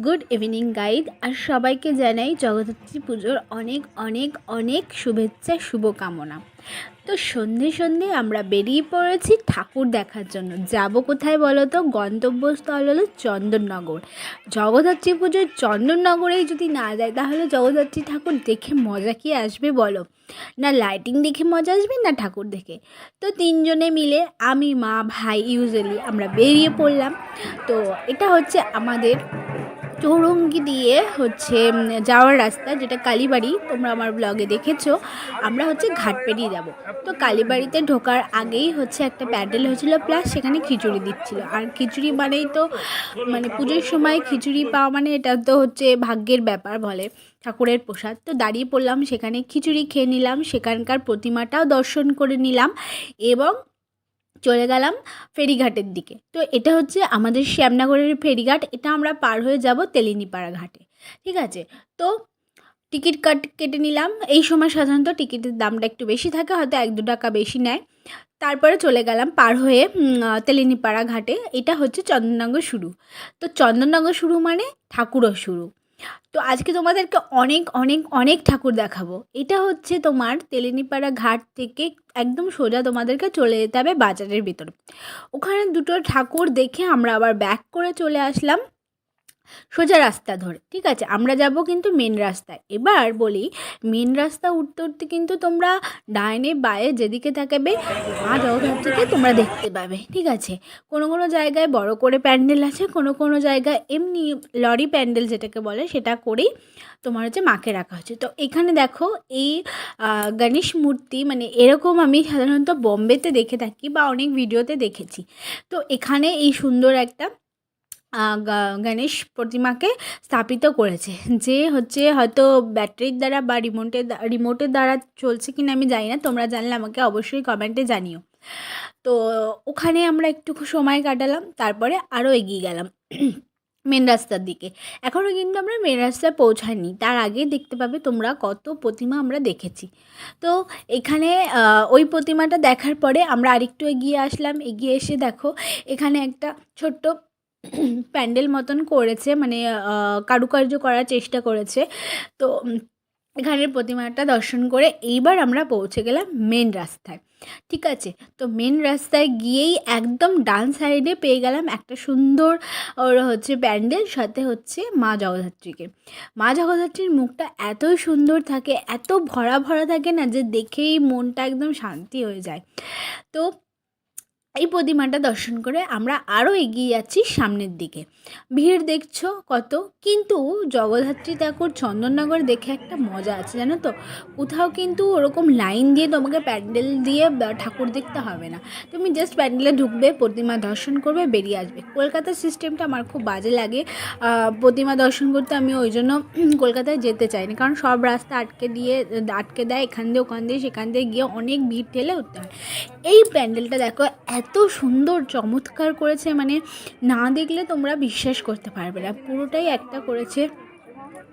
Good evening guide আর সবাইকে জানাই জগদ্ধাত্রী পুজোর অনেক অনেক অনেক শুভেচ্ছা শুভকামনা। তো সন্ধে সন্ধে আমরা বেরিয়ে পড়েছি ঠাকুর দেখার জন্য। যাব কোথায় বলো তো? গন্তব্যস্থল হলো চন্দননগর। জগদ্ধাত্রী পুজোর চন্দননগরেই যদি না যায় তাহলে জগদ্ধাত্রী ঠাকুর দেখে মজা কি আসবে বলো? না লাইটিং দেখে মজা আসবে না ঠাকুর দেখে। তো তিনজনে মিলে আমি, মা, ভাই ইউজুয়ালি আমরা বেরিয়ে পড়লাম। তো এটা হচ্ছে আমাদের চৌরঙ্গি দিয়ে যাওয়ার রাস্তা, যেটা কালীবাড়ি। তোমরা আমার ব্লগে দেখেছো। আমরা ঘাট পেরিয়ে যাব। তো কালীবাড়িতে ঢোকার আগেই একটা প্যান্ডেল হয়েছিল, প্লাস সেখানে খিচুড়ি দিচ্ছিল। আর খিচুড়ি মানেই তো পুজোর সময় খিচুড়ি পাওয়া মানে এটা তো ভাগ্যের ব্যাপার বলে, ঠাকুরের প্রসাদ। তো দাঁড়িয়ে পড়লাম সেখানে, খিচুড়ি খেয়ে নিলাম, সেখানকার প্রতিমাটাও দর্শন করে নিলাম এবং চলে গেলাম ফেরিঘাটের দিকে। তো এটা আমাদের শ্যামনগরের ফেরিঘাট। এটা আমরা পার হয়ে যাব তেলিনীপাড়া ঘাটে, ঠিক আছে? তো টিকিট কেটে নিলাম। এই সময় সাধারণত টিকিটের দামটা একটু বেশি থাকে, হয়তো 1-2 টাকা বেশি নেয়। তারপরে চলে গেলাম পার হয়ে তেলিনীপাড়া ঘাটে। এটা চন্দননগর শুরু। তো চন্দননগর শুরু মানে ঠাকুরও শুরু। তো আজকে তোমাদেরকে অনেক অনেক অনেক ঠাকুর দেখাবো। এটা তোমার তেলিনীপাড়া ঘাট থেকে একদম সোজা তোমাদেরকে চলে যেতে হবে বাজারের ভিতরে। ওখানে দুটো ঠাকুর দেখে আমরা আবার ব্যাক করে চলে আসলাম সোজা রাস্তা ধরে, ঠিক আছে? আমরা যাব কিন্তু মেন রাস্তায়। এবার বলি, মেন রাস্তা উঠতে উঠতে কিন্তু তোমরা ডাইনে বায়ে যেদিকে তাকাবে মা জগদ্ধাত্রীকে তোমরা দেখতে পাবে, ঠিক আছে? কোনো কোনো জায়গায় বড় করে প্যান্ডেল আছে, কোনো কোনো জায়গায় এমনি লরি প্যান্ডেল যেটাকে বলে সেটা করেই তোমার মাকে রাখা হচ্ছে। তো এখানে দেখো, এই গণেশ মূর্তি এরকম আমি সাধারণত বোম্বেতে দেখে থাকি বা অনেক ভিডিওতে দেখেছি। তো এখানে এই সুন্দর একটা গণেশ প্রতিমাকে স্থাপিত করেছে, যে হয়তো ব্যাটারির দ্বারা বা রিমোটের দ্বারা চলছে কিনা আমি জানি না। তোমরা জানলে আমাকে অবশ্যই কমেন্টে জানিও। তো ওখানে আমরা একটু সময় কাটালাম, তারপরে আরও এগিয়ে গেলাম মেন রাস্তার দিকে। এখনও কিন্তু আমরা মেন রাস্তায় পৌঁছাইনি, তার আগে দেখতে পাবে তোমরা কত প্রতিমা আমরা দেখেছি। তো এখানে ওই প্রতিমাটা দেখার পরে আমরা আরেকটু এগিয়ে আসলাম। এগিয়ে এসে দেখো এখানে একটা ছোট্ট প্যান্ডেল মতন করেছে, কারুকার্য করার চেষ্টা করেছে। তো এখানের প্রতিমাটা দর্শন করে এইবার আমরা পৌঁছে গেলাম মেন রাস্তায়, ঠিক আছে? তো মেন রাস্তায় গিয়েই একদম ডান সাইডে পেয়ে গেলাম একটা সুন্দর প্যান্ডেল, সাথে মা জগদ্ধাত্রীকে। মা জগদ্ধাত্রীর মুখটা এত সুন্দর থাকে, এত ভরা ভরা থাকে না, যে দেখেই মনটা একদম শান্তি হয়ে যায়। তো এই প্রতিমাটা দর্শন করে আমরা আরও এগিয়ে যাচ্ছি সামনের দিকে। ভিড় দেখছো কত, কিন্তু জগদ্ধাত্রী ঠাকুর চন্দননগর দেখে একটা মজা আছে, জানো তো? কোথাও কিন্তু ওরকম লাইন দিয়ে তোমাকে প্যান্ডেল দিয়ে ঠাকুর দেখতে হবে না। তুমি জাস্ট প্যান্ডেলে ঢুকবে, প্রতিমা দর্শন করবে, বেরিয়ে আসবে। কলকাতার সিস্টেমটা আমার খুব বাজে লাগে। প্রতিমা দর্শন করতে আমি ওই জন্য কলকাতায় যেতে চাই না, কারণ সব রাস্তা আটকে দেয়, এখান দিয়ে ওখান দিয়ে সেখান দিয়ে গিয়ে অনেক ভিড় ঠেলে উঠতে হয়। এই প্যান্ডেলটা দেখো এত সুন্দর চমৎকার করেছে, না দেখলে তোমরা বিশ্বাস করতে পারবে না। পুরোটাই একটা করেছে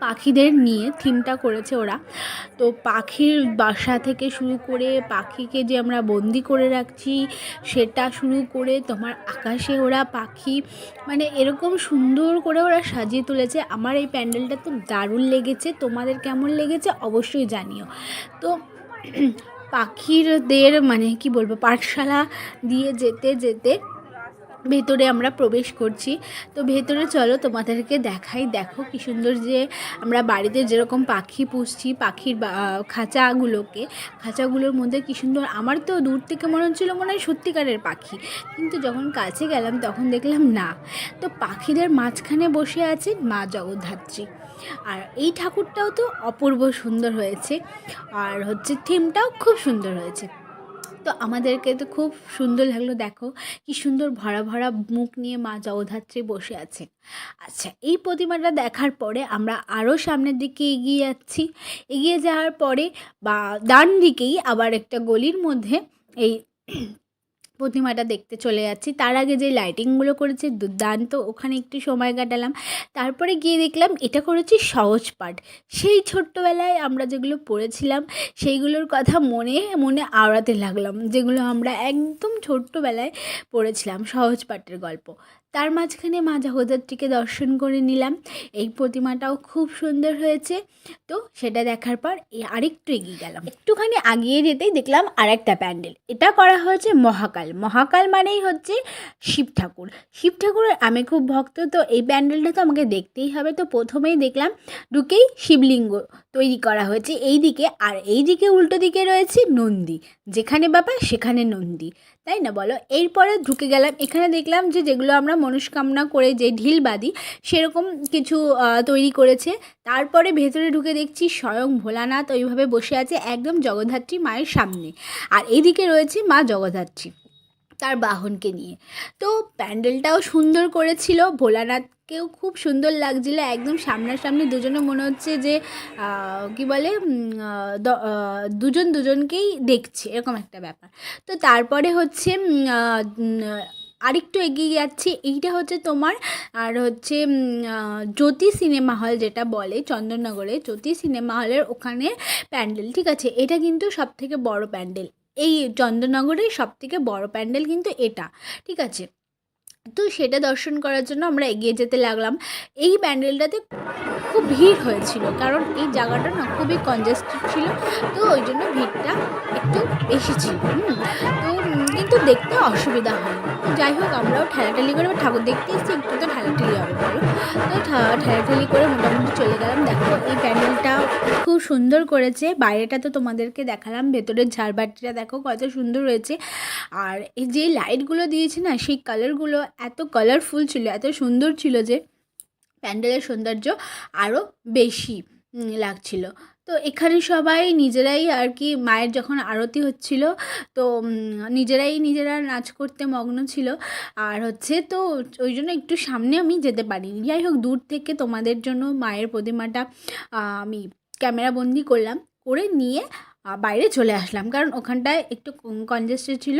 পাখিদের নিয়ে, থিমটা করেছে ওরা। তো পাখির বাসা থেকে শুরু করে পাখিকে যে আমরা বন্দি করে রাখছি সেটা শুরু করে তোমার আকাশে ওরা পাখি, এরকম সুন্দর করে ওরা সাজিয়ে তুলেছে। আমার এই প্যান্ডেলটা তো দারুণ লেগেছে। তোমাদের কেমন লেগেছে অবশ্যই জানিও। তো পাখিরদের কি বলবো, পাঠশালা দিয়ে যেতে যেতে ভেতরে আমরা প্রবেশ করছি। তো ভেতরে চলো তোমাদেরকে দেখাই। দেখো কি সুন্দর, যে আমরা বাড়িতে যেরকম পাখি পুষছি, পাখির খাঁচাগুলোর মধ্যে কি সুন্দর। আমার তো দূর থেকে মনে হচ্ছিলো মনে হয় সত্যিকারের পাখি, কিন্তু যখন কাছে গেলাম তখন দেখলাম না। তো পাখিদের মাঝখানে বসে আছে মা জগদ্ধাত্রী। আর এই ঠাকুরটাও তো অপূর্ব সুন্দর হয়েছে, আর থিমটাও খুব সুন্দর হয়েছে। তো আমাদেরকে তো খুব সুন্দর লাগলো। দেখো কি সুন্দর ভরা ভরা মুখ নিয়ে মা জগদ্ধাত্রী বসে আছেন। আচ্ছা, এই প্রতিমাটা দেখার পরে আমরা আরও সামনের দিকে এগিয়ে যাচ্ছি। এগিয়ে যাওয়ার পরে বা ডান দিকেই আবার একটা গলির মধ্যে এই প্রতিমাটা দেখতে চলে যাচ্ছি। তার আগে যে লাইটিংগুলো করেছে দুর্দান্ত, ওখানে একটু সময় কাটালাম। তারপরে গিয়ে দেখলাম এটা করেছি সহজ পাঠ। সেই ছোট্টবেলায় আমরা যেগুলো পড়েছিলাম সেইগুলোর কথা মনে মনে আওড়াতে লাগলাম, যেগুলো আমরা একদম ছোট্টবেলায় পড়েছিলাম, সহজ পাঠের গল্প। তার মাঝখানে মা জগদ্ধাত্রীকে দর্শন করে নিলাম। এই প্রতিমাটাও খুব সুন্দর হয়েছে। তো সেটা দেখার পর আরেকটু এগিয়ে গেলাম, একটুখানি আগিয়ে যেতেই দেখলাম আরেকটা প্যান্ডেল। এটা করা হয়েছে মহাকাল। মহাকাল মানেই হচ্ছে শিব ঠাকুর। শিব ঠাকুরের আমি খুব ভক্ত, তো এই প্যান্ডেলটা তো আমাকে দেখতেই হবে। তো প্রথমেই দেখলাম ঢুকেই শিবলিঙ্গ তৈরি করা হয়েছে এই দিকে, আর এই দিকে উল্টো দিকে রয়েছে নন্দী। যেখানে বাবা সেখানে নন্দী, তাই না বলো? এরপরে ঢুকে গেলাম, এখানে দেখলাম যে যেগুলো আমরা মনস্কামনা করে যে ঢিল বাঁধি সেরকম কিছু তৈরি করেছে। তারপরে ভেতরে ঢুকে দেখছি স্বয়ং ভোলানাথ ওইভাবে বসে আছে একদম জগদ্ধাত্রী মায়ের সামনে, আর এইদিকে রয়েছে মা জগদ্ধাত্রী তার বাহনকে নিয়ে। তো প্যান্ডেলটাও সুন্দর করেছিল, ভোলানাথকেও খুব সুন্দর লাগছিল, একদম সামনাসামনি দুজনে মনে হচ্ছে যে কি বলে দুজন দুজনকেই দেখছে, এরকম একটা ব্যাপার। তো তারপরে হচ্ছে আরেকটু এগিয়ে যাচ্ছি, এইটা হচ্ছে তোমার আর হচ্ছে জ্যোতি সিনেমা হল যেটা বলে চন্দননগরে, জ্যোতি সিনেমা হলের ওখানে প্যান্ডেল, ঠিক আছে? এটা কিন্তু সবথেকে বড় প্যান্ডেল, এই চন্দননগরের সবথেকে বড় প্যান্ডেল কিন্তু এটা, ঠিক আছে? তো সেটা দর্শন করার জন্য আমরা এগিয়ে যেতে লাগলাম। এই প্যান্ডেলটাতে খুব ভিড় হয়েছিল, কারণ এই জায়গাটা না খুবই কনজেস্টেড ছিল, তো ওই জন্য ভিড়টা একটু বেশি ছিল। তো কিন্তু দেখতে অসুবিধা হয়নি। তো যাই হোক, আমরাও ঠেলাঠেলি করে ঠাকুর দেখতে এসেছি, একটু তো ঠেলাঠেলি হবে বলো। তো ঠেলাঠেলি করে মোটামুটি চলে গেলাম। দেখো এই প্যান্ডেলটা খুব সুন্দর করেছে। বাইরেটা তো তোমাদেরকে দেখালাম, ভেতরের ঝাড়বাতিটা দেখো কত সুন্দর হয়েছে। আর এই যে লাইটগুলো দিয়েছে না, সেই কালারগুলো এত কালারফুল ছিল, এত সুন্দর ছিল যে প্যান্ডেলের সৌন্দর্য আরও বেশি লাগছিল। তো এখানে সবাই নিজেরাই আর কি, মায়ের যখন আরতি হচ্ছিল তো নিজেরা নাচ করতে মগ্ন ছিল। আর হচ্ছে তো ওই জন্য একটু সামনে আমি যেতে পারিনি। যাই হোক, দূর থেকে তোমাদের জন্য মায়ের প্রতিমাটা আমি ক্যামেরা বন্দি করলাম, করে নিয়ে বাইরে চলে আসলাম, কারণ ওখানটায় একটু কনজেস্টেড ছিল,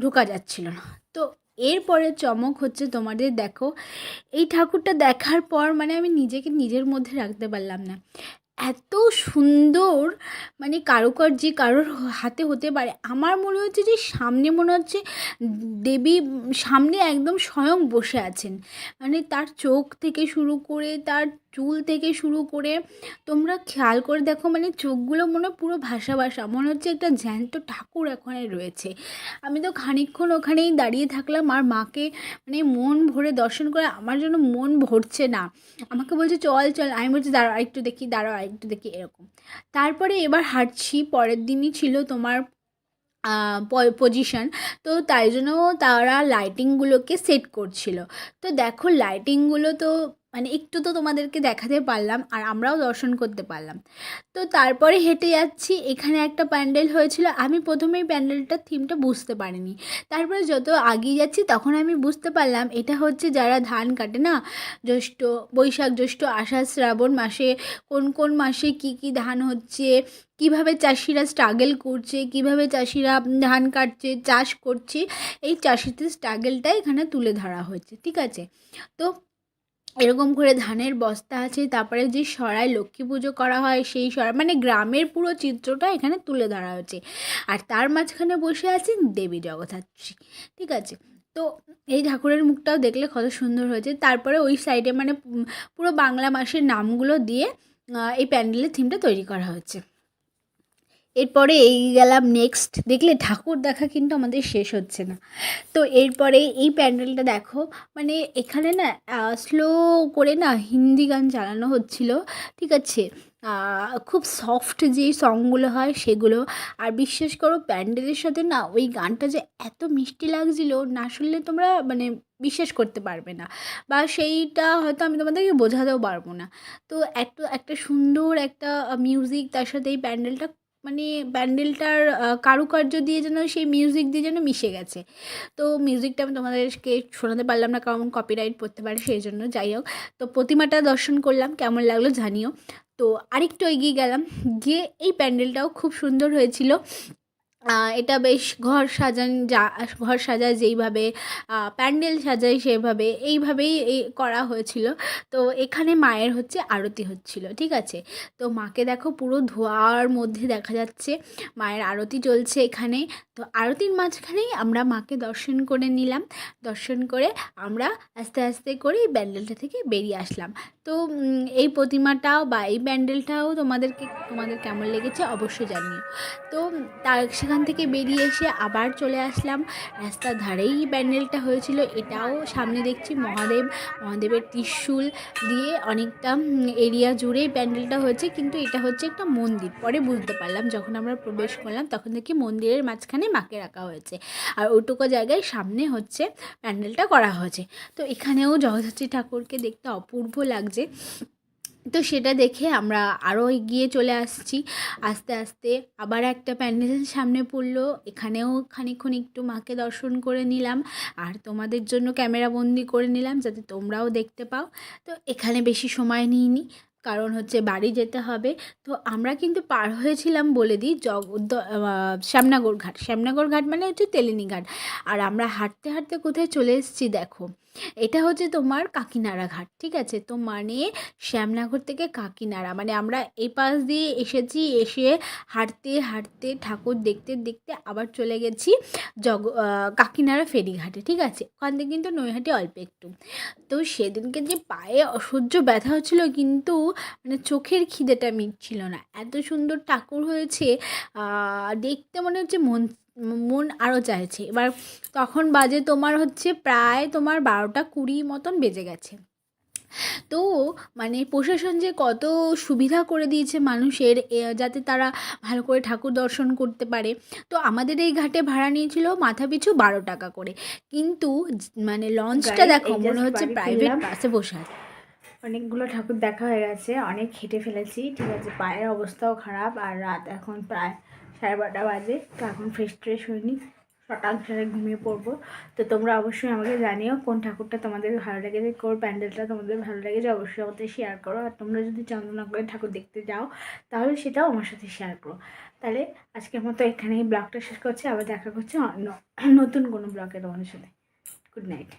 ঢোকা যাচ্ছিল না। তো এরপরে চমক হচ্ছে তোমাদের, দেখো এই ঠাকুরটা দেখার পর মানে আমি নিজেকে নিজের মধ্যে রাখতে পারলাম না। এত সুন্দর মানে কারুকার্য কারোর হাতে হতে পারে। আমার মনে হচ্ছে যে সামনে মনে হচ্ছে দেবী সামনে একদম স্বয়ং বসে আছেন। মানে তার চোখ থেকে শুরু করে তার চুল থেকে শুরু করে তোমরা খেয়াল করে দেখো, মানে চোখগুলো মনে পুরো ভাসা ভাসা, মনে হচ্ছে একটা জ্যান্ত ঠাকুর ওখানে রয়েছে। আমি তো খানিকক্ষণ ওখানেই দাঁড়িয়ে থাকলাম, আর মাকে মানে মন ভরে দর্শন করে আমার জন্য মন ভরছে না। আমাকে বলছে চল চল, আমি বলছি দাঁড়াও আরেকটু দেখি, দাঁড়াও আরেকটু দেখি, এরকম। তারপরে এবার হাঁটছি, পরের দিনই ছিল তোমার পজিশন, তো তাই জন্য তারা লাইটিংগুলোকে সেট করছিল। তো দেখো লাইটিংগুলো তো মানে একটু তো তোমাদেরকে দেখাতে পারলাম, আর আমরাও দর্শন করতে পারলাম। তো তারপরে হেঁটে যাচ্ছি, এখানে একটা প্যান্ডেল হয়েছিল। আমি প্রথমেই প্যান্ডেলটার থিমটা বুঝতে পারিনি, তারপরে যত এগিয়ে যাচ্ছি তখন আমি বুঝতে পারলাম এটা হচ্ছে যারা ধান কাটে না, জ্যৈষ্ঠ, বৈশাখ, জ্যৈষ্ঠ, আষাঢ়, শ্রাবণ মাসে কোন কোন মাসে কি কি ধান হচ্ছে, কিভাবে চাষিরা স্ট্রাগল করছে, কিভাবে চাষিরা ধান কাটছে, চাষ করছে, এই চাষিদের স্ট্রাগলটাই এখানে তুলে ধরা হয়েছে, ঠিক আছে? তো এরকম করে ধানের বস্তা আছে, তারপরে যে সরায় লক্ষ্মী পুজো করা হয় সেই সরাই, মানে গ্রামের পুরো চিত্রটা এখানে তুলে ধরা হয়েছে। আর তার মাঝখানে বসে আছেন দেবী জগদ্ধাত্রী, ঠিক আছে? তো এই ঠাকুরের মুখটাও দেখলে কত সুন্দর হয়েছে। তারপরে ওই সাইডে মানে পুরো বাংলা মাসের নামগুলো দিয়ে এই প্যান্ডেলের থিমটা তৈরি করা হয়েছে। এরপরে এগিয়ে গেলাম নেক্সট, দেখলে ঠাকুর দেখা কিন্তু আমাদের শেষ হচ্ছে না। তো এরপরে এই প্যান্ডেলটা দেখো, মানে এখানে না স্লো করে না হিন্দি গান চালানো হচ্ছিল, ঠিক আছে? খুব সফট যে সংগুলো হয় সেগুলো। আর বিশ্বাস করো প্যান্ডেলের সাথে না ওই গানটা যে এত মিষ্টি লাগছিল, না শুনলে তোমরা মানে বিশ্বাস করতে পারবে না, বা সেইটা হয়তো আমি তোমাদেরকে বোঝাতেও পারবো না। তো একটা সুন্দর একটা মিউজিক, তার সাথে এই প্যান্ডেলটা মানে প্যান্ডেলটার কারুকার্য দিয়ে যেন সেই মিউজিক দিয়ে যেন মিশে গেছে। তো মিউজিকটা আমি তোমাদেরকে শোনাতে পারলাম না, কারণ কপিরাইট পড়তে পারে, সেই জন্য। যাই হোক, তো প্রতিমাটা দর্শন করলাম, কেমন লাগলো জানিও। তো আরেকটু এগিয়ে গেলাম, গিয়ে এই প্যান্ডেলটাও খুব সুন্দর হয়েছিল। এটা বেশ ঘর সাজায় যেইভাবে প্যান্ডেল সাজায় সেভাবে এইভাবেই করা হয়েছিল। তো এখানে মায়ের হচ্ছে আরতি হচ্ছিল, ঠিক আছে। তো মাকে দেখো পুরো ধোঁয়ার মধ্যে দেখা যাচ্ছে, মায়ের আরতি চলছে এখানে। তো আরতির মাঝখানেই আমরা মাকে দর্শন করে নিলাম। দর্শন করে আমরা আস্তে আস্তে করে এই প্যান্ডেলটা থেকে বেরিয়ে আসলাম। তো এই প্রতিমাটাও বা এই প্যান্ডেলটাও তোমাদের কেমন লেগেছে অবশ্যই জানিও। তো সেখান থেকে বেরিয়ে এসে আবার চলে আসলাম, রাস্তার ধারেই প্যান্ডেলটা হয়েছিল। এটাও সামনে দেখছি মহাদেবের ত্রিশূল দিয়ে অনেকটা এরিয়া জুড়েই প্যান্ডেলটা হয়েছে, কিন্তু এটা হচ্ছে একটা মন্দির। পরে বুঝতে পারলাম যখন আমরা প্রবেশ করলাম তখন দেখি মন্দিরের মাঝখানে মাকে রাখা হয়েছে, আর ওইটুকু জায়গায় সামনে হচ্ছে প্যান্ডেলটা করা হয়েছে। তো এখানেও জগদ্ধাত্রী ঠাকুরকে দেখতে অপূর্ব লাগছে। তো সেটা দেখে আমরা আরও এগিয়ে চলে আসছি। আস্তে আস্তে আবার একটা প্যান্ডেলের সামনে পড়লো, এখানেও খানিকক্ষণ একটু মাকে দর্শন করে নিলাম, আর তোমাদের জন্য ক্যামেরা বন্দি করে নিলাম যাতে তোমরাও দেখতে পাও। তো এখানে বেশি সময় নিইনি, কারণ হচ্ছে বাড়ি যেতে হবে। তো আমরা কিন্তু পার হয়েছিলাম বলে দিই শ্যামনগর ঘাট মানে হচ্ছে তেলেনি ঘাট। আর আমরা হাঁটতে হাঁটতে কোথায় চলে এসেছি দেখো, এটা হচ্ছে তোমার কাকিনাড়া ঘাট, ঠিক আছে। তো মানে শ্যামনগর থেকে কাকিনাড়া, মানে আমরা এই পাশ দিয়ে এসেছি, এসে হাঁটতে হাঁটতে ঠাকুর দেখতে দেখতে আবার চলে গেছি কাকিনাড়া ফেরিঘাটে, ঠিক আছে। ওখান থেকে কিন্তু নৈহাটি অল্প একটু। তো সেদিনকে যে পায়ে অসহ্য ব্যথা হচ্ছিলো, কিন্তু মানে চোখের খিদেটা মিটছিল না, এত সুন্দর ঠাকুর হয়েছে। দেখতে মনে হচ্ছে মন আরও চাইছে। এবার তখন বাজে তোমার হচ্ছে প্রায় তোমার 12টা 20 মতন বেজে গেছে। তো মানে প্রশাসন যে কত সুবিধা করে দিয়েছে মানুষের, যাতে তারা ভালো করে ঠাকুর দর্শন করতে পারে। তো আমাদের এই ঘাটে ভাড়া নিয়েছিল মাথাপিছু 12 টাকা করে, কিন্তু মানে লঞ্চটা দেখো মনে হচ্ছে প্রাইভেট বাসে বসে আছে। অনেকগুলো ঠাকুর দেখা হয়ে গেছে, অনেক হেঁটে ফেলেছি, ঠিক আছে। পায়ের অবস্থাও খারাপ, আর রাত এখন প্রায় 12:30 বাজে। তো এখন ফ্রেশ হয়নি, শটাংশে ঘুমিয়ে পড়বো। তো তোমরা অবশ্যই আমাকে জানিও কোন ঠাকুরটা তোমাদের ভালো লেগেছে, কোন প্যান্ডেলটা তোমাদের ভালো লেগেছে, অবশ্যই আমাদের শেয়ার করো। আর তোমরা যদি চন্দননগরে ঠাকুর দেখতে যাও তাহলে সেটাও আমার সাথে শেয়ার করো। তাহলে আজকের মতো এখানেই ব্লগটা শেষ করছি, আবার দেখা করছি নতুন কোনো ব্লগে তোমাদের সাথে। Good night.